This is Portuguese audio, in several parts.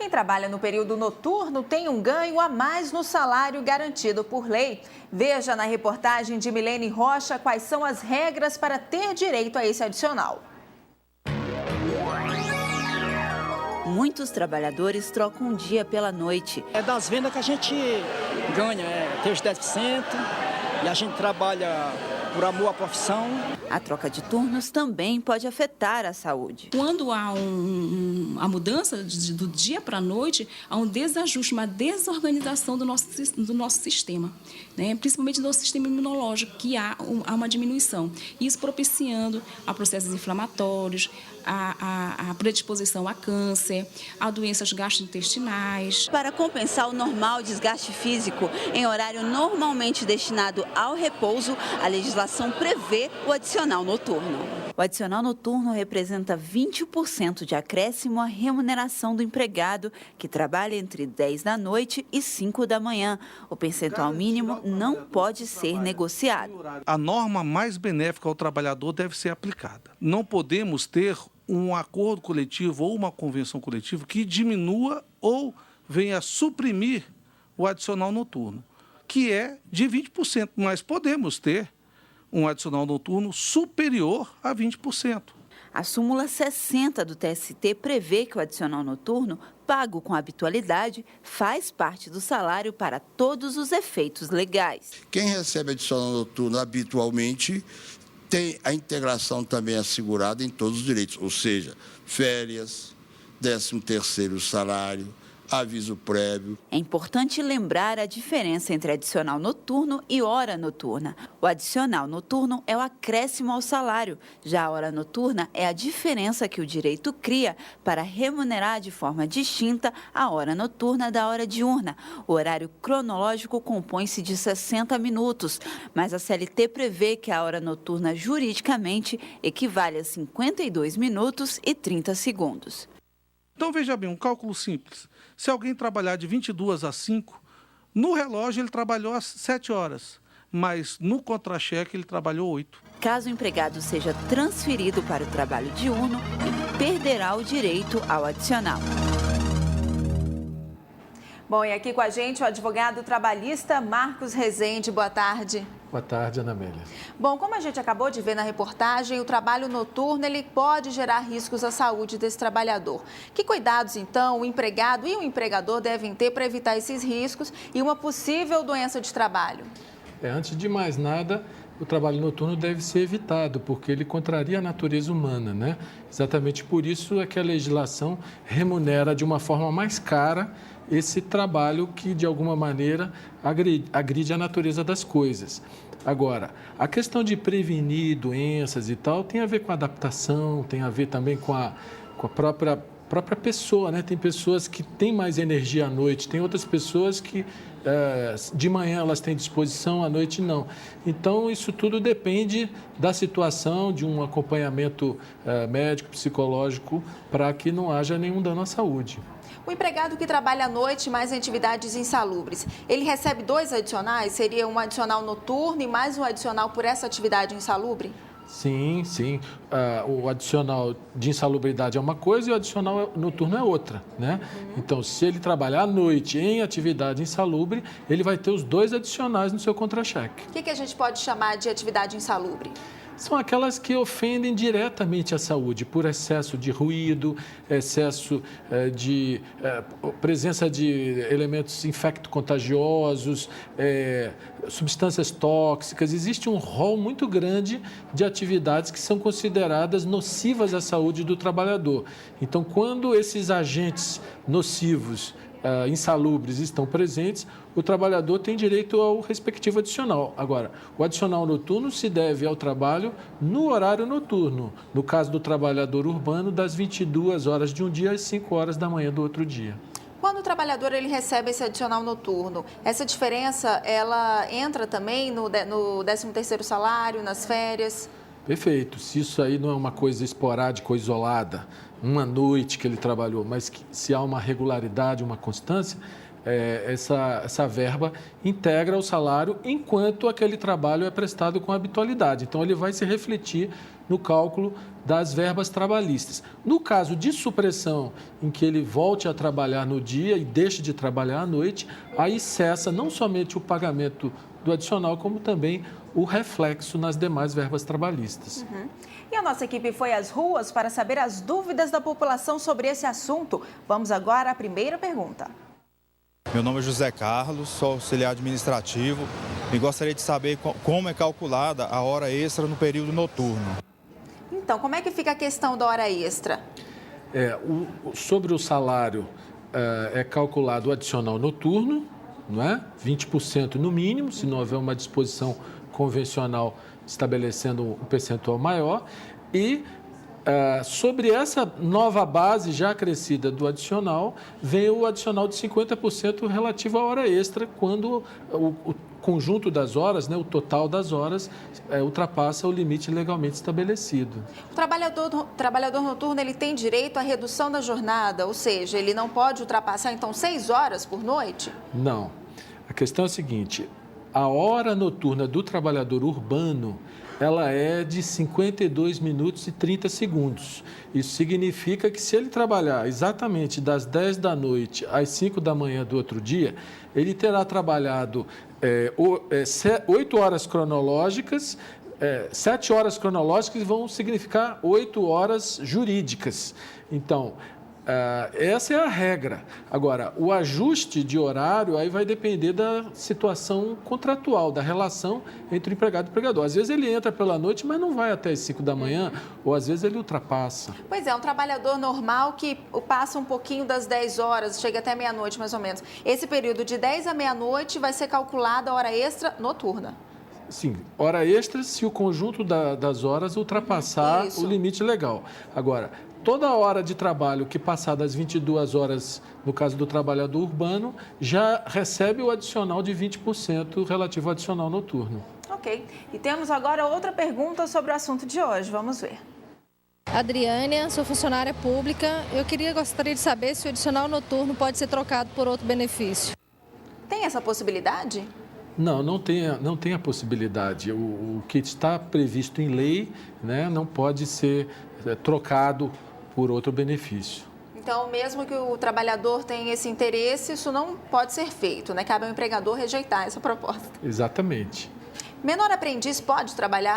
Quem trabalha no período noturno tem um ganho a mais no salário garantido por lei. Veja na reportagem de Milene Rocha quais são as regras para ter direito a esse adicional. Muitos trabalhadores trocam um dia pela noite. É das vendas que a gente ganha, tem os 10% e a gente trabalha por amor à profissão. A troca de turnos também pode afetar a saúde. Quando há a mudança do dia para a noite, há um desajuste, uma desorganização do nosso sistema, né? Principalmente do sistema imunológico, que há uma diminuição. Isso propiciando a processos inflamatórios, a predisposição a câncer, a doenças gastrointestinais. Para compensar o normal desgaste físico, em horário normalmente destinado ao repouso, a legislação prevê o adicional noturno. O adicional noturno representa 20% de acréscimo à remuneração do empregado, que trabalha entre 10 da noite e 5 da manhã. O percentual mínimo não pode ser negociado. A norma mais benéfica ao trabalhador deve ser aplicada. Não podemos ter um acordo coletivo ou uma convenção coletiva que diminua ou venha suprimir o adicional noturno, que é de 20%, mas podemos ter um adicional noturno superior a 20%. A súmula 60 do TST prevê que o adicional noturno, pago com habitualidade, faz parte do salário para todos os efeitos legais. Quem recebe adicional noturno habitualmente tem a integração também assegurada em todos os direitos, ou seja, férias, 13º salário, aviso prévio. É importante lembrar a diferença entre adicional noturno e hora noturna. O adicional noturno é o acréscimo ao salário, já a hora noturna é a diferença que o direito cria para remunerar de forma distinta a hora noturna da hora diurna. O horário cronológico compõe-se de 60 minutos, mas a CLT prevê que a hora noturna juridicamente equivale a 52 minutos e 30 segundos. Então, veja bem, um cálculo simples. Se alguém trabalhar de 22 às 5, no relógio ele trabalhou às 7 horas, mas no contra-cheque ele trabalhou 8. Caso o empregado seja transferido para o trabalho diurno, ele perderá o direito ao adicional. Bom, e aqui com a gente o advogado trabalhista Marcos Rezende. Boa tarde. Boa tarde, Ana Amélia. Bom, como a gente acabou de ver na reportagem, o trabalho noturno ele pode gerar riscos à saúde desse trabalhador. Que cuidados, então, o empregado e o empregador devem ter para evitar esses riscos e uma possível doença de trabalho? Antes de mais nada, o trabalho noturno deve ser evitado, porque ele contraria a natureza humana, né? Exatamente por isso é que a legislação remunera de uma forma mais cara esse trabalho que, de alguma maneira, agride a natureza das coisas. Agora, a questão de prevenir doenças e tal tem a ver com a adaptação, tem a ver também com a própria pessoa, né? Tem pessoas que têm mais energia à noite, tem outras pessoas que de manhã elas têm disposição, à noite não. Então, isso tudo depende da situação, de um acompanhamento médico, psicológico, para que não haja nenhum dano à saúde. O empregado que trabalha à noite mais em atividades insalubres, ele recebe 2 adicionais? Seria um adicional noturno e mais um adicional por essa atividade insalubre? Sim, sim. O adicional de insalubridade é uma coisa e o adicional noturno é outra, né? Então, se ele trabalhar à noite em atividade insalubre, ele vai ter os 2 adicionais no seu contra-cheque. O que a gente pode chamar de atividade insalubre? São aquelas que ofendem diretamente a saúde, por excesso de ruído, excesso de presença de elementos infecto-contagiosos, substâncias tóxicas. Existe um rol muito grande de atividades que são consideradas nocivas à saúde do trabalhador. Então, quando esses agentes nocivos, insalubres estão presentes, o trabalhador tem direito ao respectivo adicional. Agora, o adicional noturno se deve ao trabalho no horário noturno, no caso do trabalhador urbano, das 22 horas de um dia às 5 horas da manhã do outro dia. Quando o trabalhador ele recebe esse adicional noturno, essa diferença ela entra também no 13º salário, nas férias? Perfeito. Se isso aí não é uma coisa esporádica ou isolada, uma noite que ele trabalhou, mas que, se há uma regularidade, uma constância, essa verba integra o salário enquanto aquele trabalho é prestado com habitualidade. Então, ele vai se refletir no cálculo das verbas trabalhistas. No caso de supressão, em que ele volte a trabalhar no dia e deixe de trabalhar à noite, aí cessa não somente o pagamento do adicional, como também o reflexo nas demais verbas trabalhistas. E a nossa equipe foi às ruas para saber as dúvidas da população sobre esse assunto. Vamos agora à primeira pergunta. Meu nome é José Carlos, sou auxiliar administrativo e gostaria de saber como é calculada a hora extra no período noturno. Então, como é que fica a questão da hora extra? Sobre o salário, é calculado o adicional noturno, não é? 20% no mínimo, se não houver uma disposição convencional estabelecendo um percentual maior. E sobre essa nova base já acrescida do adicional, vem o adicional de 50% relativo à hora extra, quando o conjunto das horas, né, o total das horas, ultrapassa o limite legalmente estabelecido. O trabalhador noturno ele tem direito à redução da jornada, ou seja, ele não pode ultrapassar, então, 6 horas por noite? Não. A questão é a seguinte: a hora noturna do trabalhador urbano, ela é de 52 minutos e 30 segundos. Isso significa que se ele trabalhar exatamente das 10 da noite às 5 da manhã do outro dia, ele terá trabalhado 8 horas cronológicas, 7 horas cronológicas vão significar 8 horas jurídicas. Então, essa é a regra. Agora, o ajuste de horário aí vai depender da situação contratual, da relação entre o empregado e o empregador. Às vezes ele entra pela noite, mas não vai até as 5 da manhã, ou às vezes ele ultrapassa. Pois é, um trabalhador normal que passa um pouquinho das 10 horas, chega até meia-noite mais ou menos. Esse período de 10 à meia-noite vai ser calculada a hora extra noturna. Sim, hora extra se o conjunto das horas ultrapassar o limite legal. Agora, toda hora de trabalho que passar das 22 horas, no caso do trabalhador urbano, já recebe o adicional de 20% relativo ao adicional noturno. Ok. E temos agora outra pergunta sobre o assunto de hoje. Vamos ver. Adriânia, sou funcionária pública. Gostaria de saber se o adicional noturno pode ser trocado por outro benefício. Tem essa possibilidade? Não tem a possibilidade. O que está previsto em lei, né, não pode ser trocado por outro benefício. Então, mesmo que o trabalhador tenha esse interesse, isso não pode ser feito, né? Cabe ao empregador rejeitar essa proposta. Exatamente. Menor aprendiz pode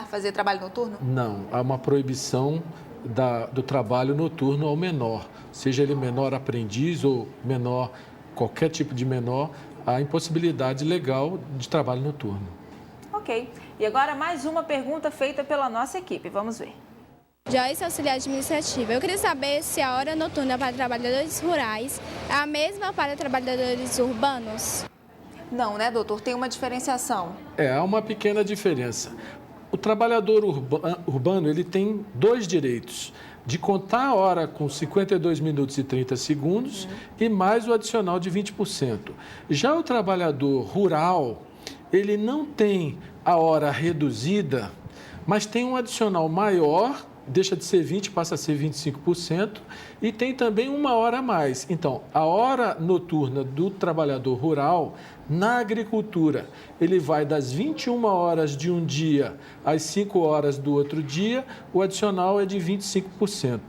fazer trabalho noturno? Não, há uma proibição do trabalho noturno ao menor. Seja ele menor aprendiz ou menor, qualquer tipo de menor, há impossibilidade legal de trabalho noturno. Ok. E agora mais uma pergunta feita pela nossa equipe. Vamos ver. Joyce, auxiliar administrativa. Eu queria saber se a hora noturna para trabalhadores rurais é a mesma para trabalhadores urbanos? Não, né, doutor? Tem uma diferenciação. Há uma pequena diferença. O trabalhador urbano ele tem 2 direitos: de contar a hora com 52 minutos e 30 segundos e mais o adicional de 20%. Já o trabalhador rural, ele não tem a hora reduzida, mas tem um adicional maior, deixa de ser 20%, passa a ser 25%, e tem também 1 hora a mais. Então, a hora noturna do trabalhador rural, na agricultura, ele vai das 21 horas de um dia às 5 horas do outro dia, o adicional é de 25%.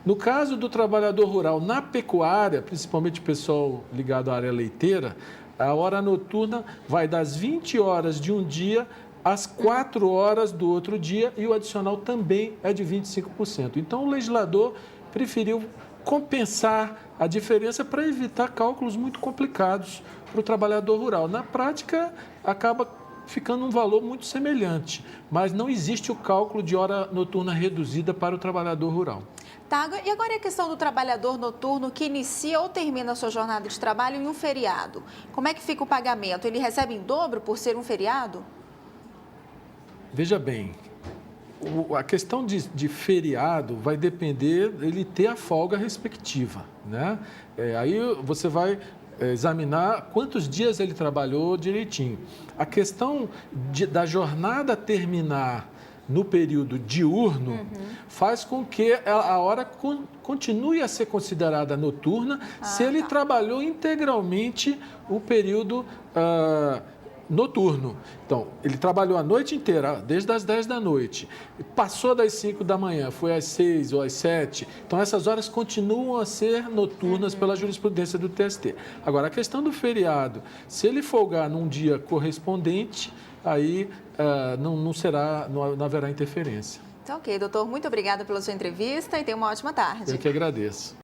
No caso do trabalhador rural na pecuária, principalmente o pessoal ligado à área leiteira, a hora noturna vai das 20 horas de um dia às 4 horas do outro dia e o adicional também é de 25%. Então, o legislador preferiu compensar a diferença para evitar cálculos muito complicados para o trabalhador rural. Na prática, acaba ficando um valor muito semelhante, mas não existe o cálculo de hora noturna reduzida para o trabalhador rural. Tá, e agora a questão do trabalhador noturno que inicia ou termina a sua jornada de trabalho em um feriado. Como é que fica o pagamento? Ele recebe em dobro por ser um feriado? Veja bem, a questão de feriado vai depender dele ter a folga respectiva, né? Aí você vai examinar quantos dias ele trabalhou direitinho. A questão da jornada terminar no período diurno, faz com que a hora continue a ser considerada noturna se ele trabalhou integralmente o período noturno. Então, ele trabalhou a noite inteira, desde as 10 da noite, passou das 5 da manhã, foi às 6 ou às 7, então essas horas continuam a ser noturnas pela jurisprudência do TST. Agora, a questão do feriado, se ele folgar num dia correspondente, aí não haverá interferência. Então, ok, doutor, muito obrigada pela sua entrevista e tenha uma ótima tarde. Eu que agradeço.